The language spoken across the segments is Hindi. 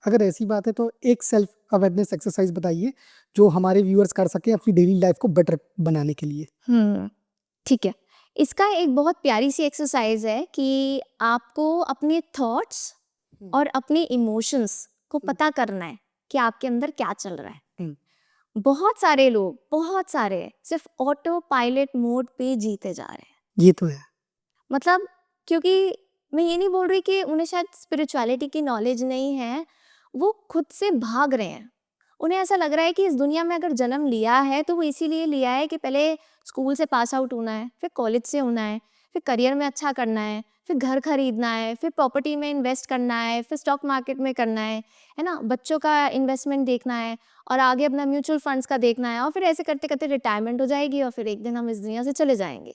अगर ऐसी बात है तो एक सेल्फ अवेयरनेस एक्सरसाइज बताइए जो हमारे व्यूअर्स कर सकें अपनी डेली लाइफ को बेटर बनाने के लिए। ठीक है। इसका एक बहुत प्यारी सी एक्सरसाइज है कि आपको अपने थॉट्स और अपने इमोशंस को पता करना है कि आपके अंदर क्या चल रहा है। बहुत सारे लोग, बहुत सारे सिर्फ ऑटो पायलट मोड पे जीते जा रहे हैं। ये तो है। मतलब क्योंकि मैं ये नहीं बोल रही कि उन्हें शायद स्पिरिचुअलिटी की नॉलेज नहीं है, वो खुद से भाग रहे हैं। उन्हें ऐसा लग रहा है कि इस दुनिया में अगर जन्म लिया है तो वो इसीलिए लिया है कि पहले स्कूल से पास आउट होना है, फिर कॉलेज से होना है, फिर करियर में अच्छा करना है, फिर घर खरीदना है, फिर प्रॉपर्टी में इन्वेस्ट करना है, फिर स्टॉक मार्केट में करना है ना, बच्चों का इन्वेस्टमेंट देखना है और आगे अपना म्यूचुअल फंड्स का देखना है और फिर ऐसे करते करते रिटायरमेंट हो जाएगी और फिर एक दिन हम इस दुनिया से चले जाएंगे।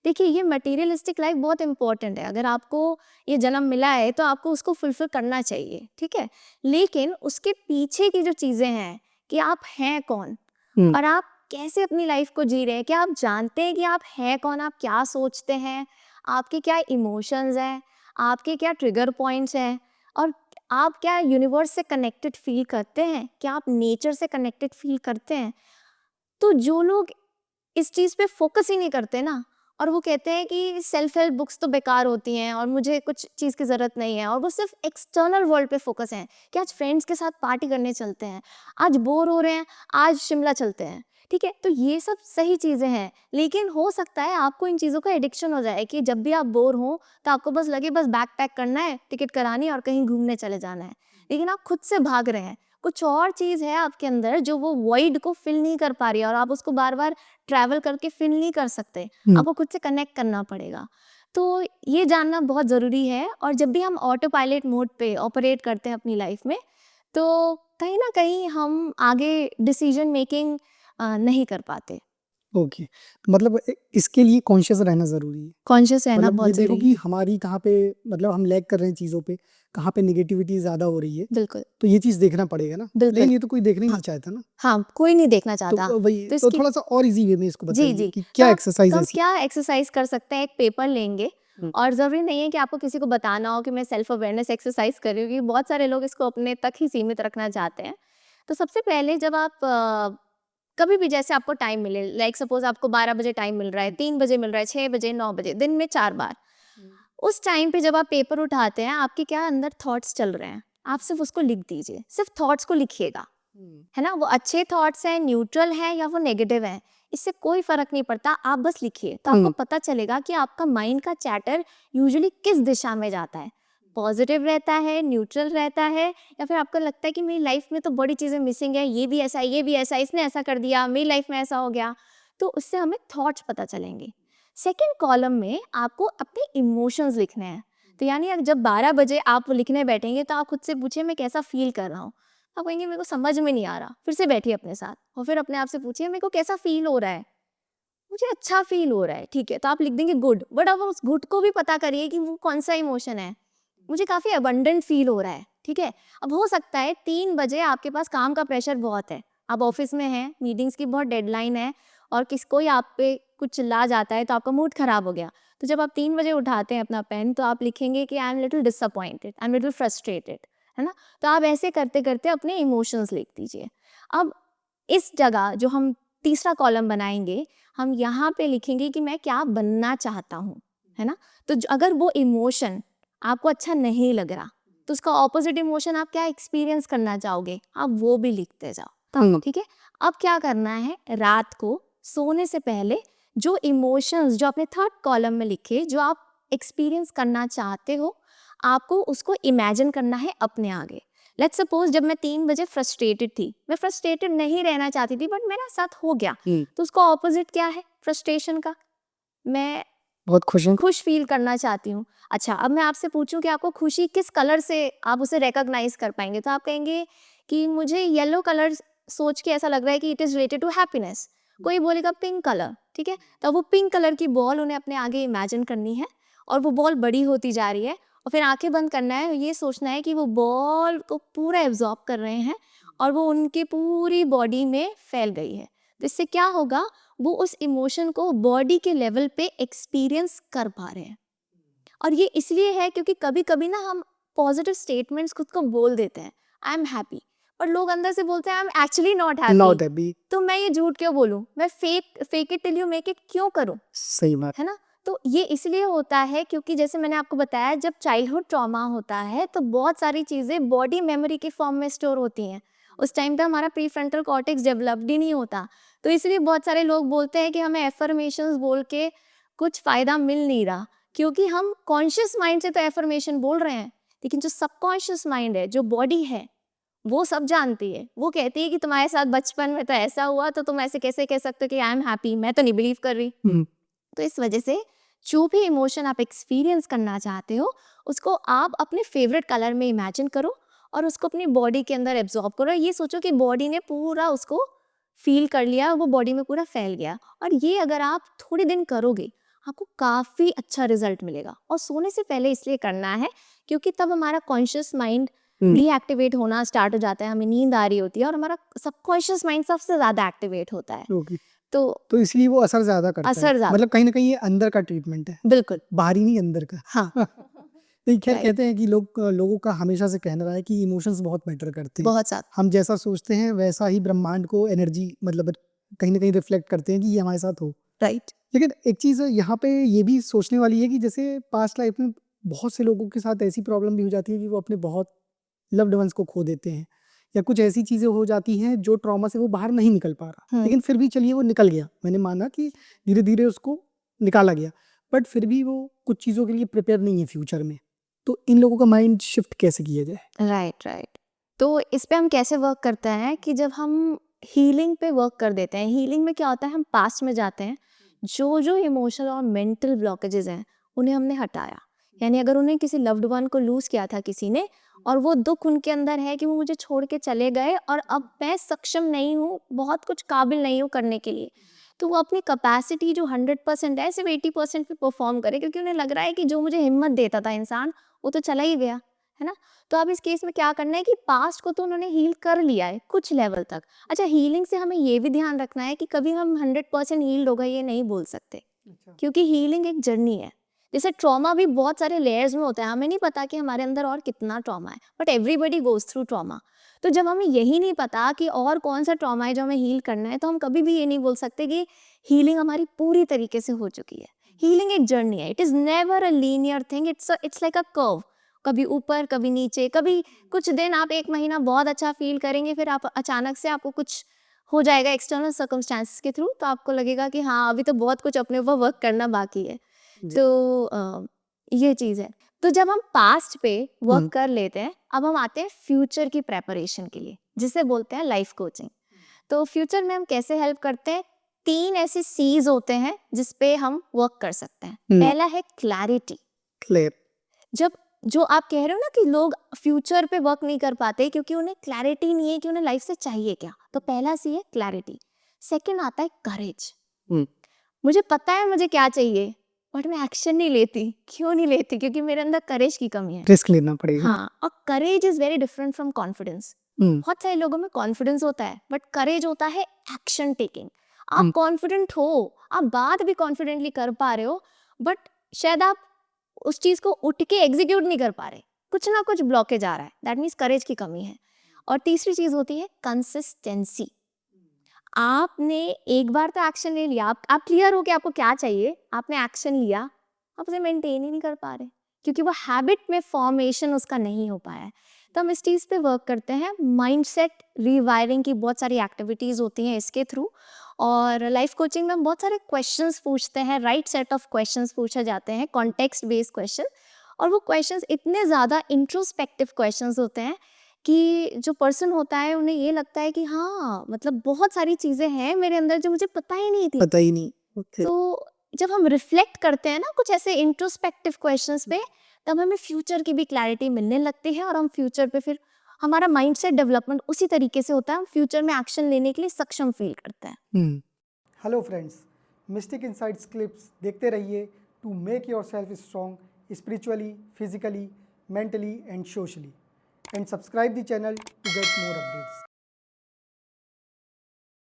देखिए, ये मटेरियलिस्टिक लाइफ बहुत इंपॉर्टेंट है। अगर आपको ये जन्म मिला है तो आपको उसको फुलफिल करना चाहिए, ठीक है। लेकिन उसके पीछे की जो चीजें हैं कि आप हैं कौन और आप कैसे अपनी लाइफ को जी रहे हैं, क्या आप जानते हैं कि आप हैं कौन, आप क्या सोचते हैं, आपके क्या इमोशंस हैं, आपके क्या ट्रिगर पॉइंट्स हैं और आप क्या यूनिवर्स से कनेक्टेड फील करते हैं, क्या आप नेचर से कनेक्टेड फील करते हैं। तो जो लोग इस चीज़ पे फोकस ही नहीं करते ना और वो कहते हैं कि सेल्फ हेल्प बुक्स तो बेकार होती हैं और मुझे कुछ चीज़ की ज़रूरत नहीं है और वो सिर्फ एक्सटर्नल वर्ल्ड पे फोकस हैं कि आज फ्रेंड्स के साथ पार्टी करने चलते हैं, आज बोर हो रहे हैं, आज शिमला चलते हैं, ठीक है। तो ये सब सही चीज़ें हैं, लेकिन हो सकता है आपको इन चीज़ों का एडिक्शन हो जाए कि जब भी आप बोर हो तो आपको बस लगे बस बैग पैक करना है, टिकट करानी है और कहीं घूमने चले जाना है, लेकिन आप खुद से भाग रहे हैं। कुछ और चीज़ है आपके अंदर जो वो वॉइड को फिल नहीं कर पा रही है और आप उसको बार बार ट्रैवल करके फिल नहीं कर सकते, आपको खुद से कनेक्ट करना पड़ेगा। तो ये जानना बहुत ज़रूरी है और जब भी हम ऑटो पायलट मोड पे ऑपरेट करते हैं अपनी लाइफ में तो कहीं ना कहीं हम आगे डिसीजन मेकिंग नहीं कर पाते। ओके, मतलब इसके लिए कॉन्शियस रहना ज़रूरी है। कॉन्शियस रहना मतलब ये बहुत देखो ज़रूरी कि है। हमारी कहाँ पे, मतलब हम लैग कर रहे हैं चीज़ों पे, कहाँ पे नेगेटिविटी ज़्यादा हो रही है, बिल्कुल तो ये चीज़ देखना पड़ेगा ना। बिल्कुल। लेकिन ये तो कोई देखना ही हाँ नहीं चाहता ना। हाँ, कोई नहीं देखना तो चाहता। वही तो तो इसकी थोड़ा-सा और ईज़ी वे में इसको जी बताइए जी। कि तो क्या एक्सरसाइज़ हम ऐसी। क्या एक्सरसाइज कर सकते हैं, एक पेपर लेंगे और ज़रूरी नहीं है कि आपको किसी को बताना हो कि मैं सेल्फ अवेयरनेस एक्सरसाइज कर रही हूँ, क्योंकि बहुत सारे लोग इसको अपने तक ही सीमित रखना चाहते हैं। तो सबसे पहले जब आप कभी भी जैसे आपको टाइम मिले, लाइक सपोज आपको 12 बजे टाइम मिल रहा है, 3 बजे मिल रहा है, 6 बजे, 9 बजे, दिन में 4 बार, उस टाइम पे जब आप पेपर उठाते हैं आपके क्या अंदर थॉट्स चल रहे हैं, आप सिर्फ उसको लिख दीजिए, सिर्फ थॉट्स को लिखिएगा, है ना। वो अच्छे थॉट्स हैं, न्यूट्रल हैं या वो नेगेटिव हैं, इससे कोई फर्क नहीं पड़ता, आप बस लिखिए तो आपको पता चलेगा कि आपका माइंड का चैटर यूजुअली किस दिशा में जाता है, पॉजिटिव रहता है, न्यूट्रल रहता है, या फिर आपको लगता है कि मेरी लाइफ में तो बड़ी चीज़ें मिसिंग है, ये भी ऐसा है, ये भी ऐसा है, इसने ऐसा कर दिया, मेरी लाइफ में ऐसा हो गया। तो उससे हमें थॉट्स पता चलेंगे। सेकेंड कॉलम में आपको अपने इमोशंस लिखने हैं। तो यानी जब 12 बजे आप लिखने बैठेंगे तो आप खुद से पूछिए मैं कैसा फील कर रहा हूँ। आप कहेंगे मेरे को समझ में नहीं आ रहा, फिर से बैठिए अपने साथ और फिर अपने आप से पूछिए मेरे को कैसा फील हो रहा है। मुझे अच्छा फील हो रहा है, ठीक है, तो आप लिख देंगे गुड, बट अब उस गुड को भी पता करिए कि वो कौन सा इमोशन है। मुझे काफ़ी अबंडेंट फील हो रहा है, ठीक है। अब हो सकता है 3 बजे आपके पास काम का प्रेशर बहुत है, आप ऑफिस में हैं, मीटिंग्स की बहुत डेडलाइन है और कोई आप पे कुछ चिल्ला जाता है तो आपका मूड खराब हो गया। तो जब आप 3 बजे उठाते हैं अपना पेन तो आप लिखेंगे कि I am little disappointed, I am little frustrated, है ना। तो आप ऐसे करते करते अपने इमोशंस लिख दीजिए। अब इस जगह जो हम तीसरा कॉलम बनाएंगे, हम यहाँ पे लिखेंगे कि मैं क्या बनना चाहता हूँ, है ना। तो अगर वो इमोशन आपको अच्छा नहीं लग रहा तो उसका ऑपोजिट इमोशन आप क्या एक्सपीरियंस करना चाहोगे, आप वो भी लिखते जाओ, ठीक है। अब क्या करना है, रात को सोने से पहले जो इमोशंस जो आपने थर्ड कॉलम में लिखे, जो आप एक्सपीरियंस करना चाहते हो, आपको उसको इमेजिन करना है अपने आगे। लेट्स सपोज जब मैं 3 बजे फ्रस्ट्रेटेड थी, मैं फ्रस्ट्रेटेड नहीं रहना चाहती थी बट मेरे साथ हो गया, तो उसका ऑपोजिट क्या है फ्रस्ट्रेशन का, मैं बहुत खुश हूँ। खुश फील करना चाहती हूँ। अच्छा, अब मैं आपसे पूछूं कि आपको खुशी किस कलर से आप उसे रिकॉग्नाइज कर पाएंगे, तो आप कहेंगे कि मुझे येलो कलर सोच के ऐसा लग रहा है कि it is related to happiness. कोई बोलेगा पिंक कलर, ठीक है, तो वो पिंक कलर की बॉल उन्हें अपने आगे इमेजिन करनी है और वो बॉल बड़ी होती जा रही है और फिर आंखें बंद करना है, ये सोचना है कि वो बॉल को पूरा एब्जॉर्ब कर रहे हैं और वो उनकी पूरी बॉडी में फैल गई है। तो इससे क्या होगा, वो उस इमोशन को बॉडी के लेवल पे एक्सपीरियंस कर पा रहे हैं। और ये इसलिए है क्योंकि कभी कभी ना हम पॉजिटिव स्टेटमेंट्स खुद को बोल देते हैं, आई एम हैप्पी, पर लोग अंदर से बोलते हैं I am actually not happy. Not happy. तो मैं ये झूठ क्यों बोलूं, मैं fake it till you make it क्यों करूं, सही बात। है ना। तो ये इसलिए होता है क्योंकि जैसे मैंने आपको बताया, जब चाइल्डहुड ट्रॉमा होता है तो बहुत सारी चीज़ें बॉडी मेमोरी के फॉर्म में स्टोर होती हैं। उस टाइम पे हमारा प्रीफ्रंटल कॉर्टेक्स डेवलप्ड ही नहीं होता। तो इसलिए बहुत सारे लोग बोलते हैं कि हमें एफर्मेशंस बोल के कुछ फ़ायदा मिल नहीं रहा, क्योंकि हम कॉन्शियस माइंड से तो एफर्मेशन बोल रहे हैं, लेकिन जो सबकॉन्शियस माइंड है, जो बॉडी है, वो सब जानती है। वो कहती है कि तुम्हारे साथ बचपन में तो ऐसा हुआ, तो तुम ऐसे कैसे कह सकते हो कि आई एम हैप्पी, मैं तो नहीं बिलीव कर रही। तो इस वजह से जो भी इमोशन आप एक्सपीरियंस करना चाहते हो, उसको आप अपने फेवरेट कलर में इमेजिन करो और उसको अपनी बॉडी के अंदर एब्जॉर्ब करो। ये सोचो कि बॉडी ने पूरा उसको फील कर लिया, वो बॉडी में पूरा फैल गया। और ये अगर आप थोड़े दिन करोगे, आपको काफ़ी अच्छा रिजल्ट मिलेगा। और सोने से पहले इसलिए करना है क्योंकि तब हमारा कॉन्शियस माइंड रीएक्टिवेट होना स्टार्ट हो जाता है, हमें नींद आ रही होती है और हमारा सबकॉन्शियस माइंड सबसे ज़्यादा एक्टिवेट होता है। ओके। तो इसलिए वो असर ज्यादा करता है। असर ज़्यादा। मतलब कहीं ना कहीं ये अंदर का ट्रीटमेंट है, बिल्कुल। बाहरी नहीं, अंदर का। हाँ। नहीं, खैर Right. कहते हैं कि लोगों का हमेशा से कहना रहा है कि इमोशंस बहुत मैटर करते हैं। बहुत ज़्यादा। हम जैसा सोचते हैं वैसा ही ब्रह्मांड को एनर्जी मतलब कहीं ना कहीं रिफ्लेक्ट करते हैं कि ये हमारे साथ हो। राइट। लेकिन एक चीज़ यहाँ पे ये भी सोचने वाली है कि जैसे पास्ट लाइफ में बहुत से लोगों के साथ ऐसी प्रॉब्लम भी हो जाती है कि वो अपने बहुत लव्ड वंस को खो देते हैं, या कुछ ऐसी चीज़ें हो जाती हैं जो ट्रॉमा से वो बाहर नहीं निकल पा रहा, लेकिन फिर भी चलिए वो निकल गया, मैंने माना कि धीरे धीरे उसको निकाला गया, बट फिर भी वो कुछ चीज़ों के लिए प्रिपेयर नहीं है फ्यूचर में। तो इन लोगों का माइंड शिफ्ट कैसे किया जाए? राइट। तो इस पे हम कैसे वर्क करते हैं कि जब हम हीलिंग पे वर्क कर देते हैं, हीलिंग में क्या होता है, हम पास्ट में जाते हैं, जो इमोशनल और मेंटल ब्लॉकेजेस हैं उन्हें हमने हटाया। यानी अगर उन्हें किसी लव्ड वन को लूज़ किया था किसी ने, और वो दुख उनके अंदर है कि वो मुझे छोड़ के चले गए और अब मैं सक्षम नहीं हूँ, बहुत कुछ काबिल नहीं हूँ करने के लिए, तो वो अपनी कैपेसिटी जो 100% है सिर्फ 80% पे परफॉर्म करे, क्योंकि उन्हें लग रहा है कि जो मुझे हिम्मत देता था इंसान, वो तो चला ही गया, है ना। तो अब इस केस में क्या करना है कि पास्ट को तो उन्होंने हील कर लिया है कुछ लेवल तक। अच्छा, हीलिंग से हमें ये भी ध्यान रखना है कि कभी हम 100% हील्ड हो गए ये नहीं बोल सकते, क्योंकि हीलिंग एक जर्नी है। जैसे ट्रॉमा भी बहुत सारे लेयर्स में होता है, हमें नहीं पता कि हमारे अंदर और कितना ट्रॉमा है, but everybody goes through trauma. तो जब हमें यही नहीं पता कि और कौन सा ट्रॉमा है जो हमें हील करना है, तो हम कभी भी ये नहीं बोल सकते कि हीलिंग हमारी पूरी तरीके से हो चुकी है। हीलिंग एक जर्नी है, it is never a linear thing, it's like a curve, कभी ऊपर कभी नीचे, कभी कुछ दिन आप 1 महीना बहुत अच्छा फील करेंगे, फिर आप अचानक से आपको कुछ हो जाएगा एक्सटर्नल सर्कमस्टांसिस के थ्रू, तो आपको लगेगा कि हाँ अभी तो बहुत कुछ अपने ऊपर वर्क करना बाकी है। तो ये चीज़ है। तो जब हम पास्ट पे वर्क कर लेते हैं, अब हम आते हैं फ्यूचर की प्रेपरेशन के लिए, जिसे बोलते हैं लाइफ कोचिंग। तो फ्यूचर में हम कैसे हेल्प करते हैं, 3 ऐसे सीज होते हैं जिस पे हम वर्क कर सकते हैं। पहला है क्लैरिटी। क्लियर। जब जो आप कह रहे हो ना कि लोग फ्यूचर पे वर्क नहीं कर पाते क्योंकि उन्हें क्लैरिटी नहीं है कि उन्हें लाइफ से चाहिए क्या, तो पहला सी है क्लैरिटी। सेकंड आता है करेज। मुझे पता है मुझे क्या चाहिए, बट मैं एक्शन नहीं लेती। क्यों नहीं लेती? क्योंकि मेरे अंदर करेज की कमी है। रिस्क लेना पड़ेगा। हाँ, और courage is very different from confidence. बहुत सारे लोगों में कॉन्फिडेंस होता है, बट करेज होता है एक्शन टेकिंग। आप कॉन्फिडेंट हो, आप बात भी कॉन्फिडेंटली कर पा रहे हो, बट शायद आप उस चीज को उठ के एग्जीक्यूट नहीं कर पा रहे, कुछ ना कुछ ब्लॉकेज आ रहा है, दैट मीन्स करेज की कमी है। और तीसरी चीज होती है कंसिस्टेंसी। आपने एक बार तो एक्शन ले लिया, आप क्लियर हो कि आपको क्या चाहिए, आपने एक्शन लिया, आप उसे मेंटेन ही नहीं कर पा रहे क्योंकि वो हैबिट में फॉर्मेशन उसका नहीं हो पाया है। तो हम इस चीज़ पे वर्क करते हैं। माइंडसेट रीवायरिंग की बहुत सारी एक्टिविटीज़ होती हैं इसके थ्रू, और लाइफ कोचिंग में हम बहुत सारे क्वेश्चंस पूछते हैं, राइट सेट ऑफ क्वेश्चंस पूछे जाते हैं, कॉन्टेक्स्ट बेस्ड क्वेश्चन। और वो क्वेश्चंस इतने ज़्यादा इंट्रोस्पेक्टिव क्वेश्चंस होते हैं कि जो पर्सन होता है उन्हें ये लगता है कि हाँ मतलब बहुत सारी चीज़ें हैं मेरे अंदर जो मुझे पता ही नहीं थी। पता ही नहीं। तो जब हम रिफ्लेक्ट करते हैं ना कुछ ऐसे इंट्रोस्पेक्टिव क्वेश्चंस पे, तब हमें फ्यूचर की भी क्लैरिटी मिलने लगती है और हम फ्यूचर पे फिर हमारा माइंडसेट डेवलपमेंट उसी तरीके से होता है, हम फ्यूचर में एक्शन लेने के लिए सक्षम फील करते हैं। Hello friends, mystic insights clips देखते रहिए to make yourself strong spiritually, physically, mentally and socially, and subscribe the channel to get more updates.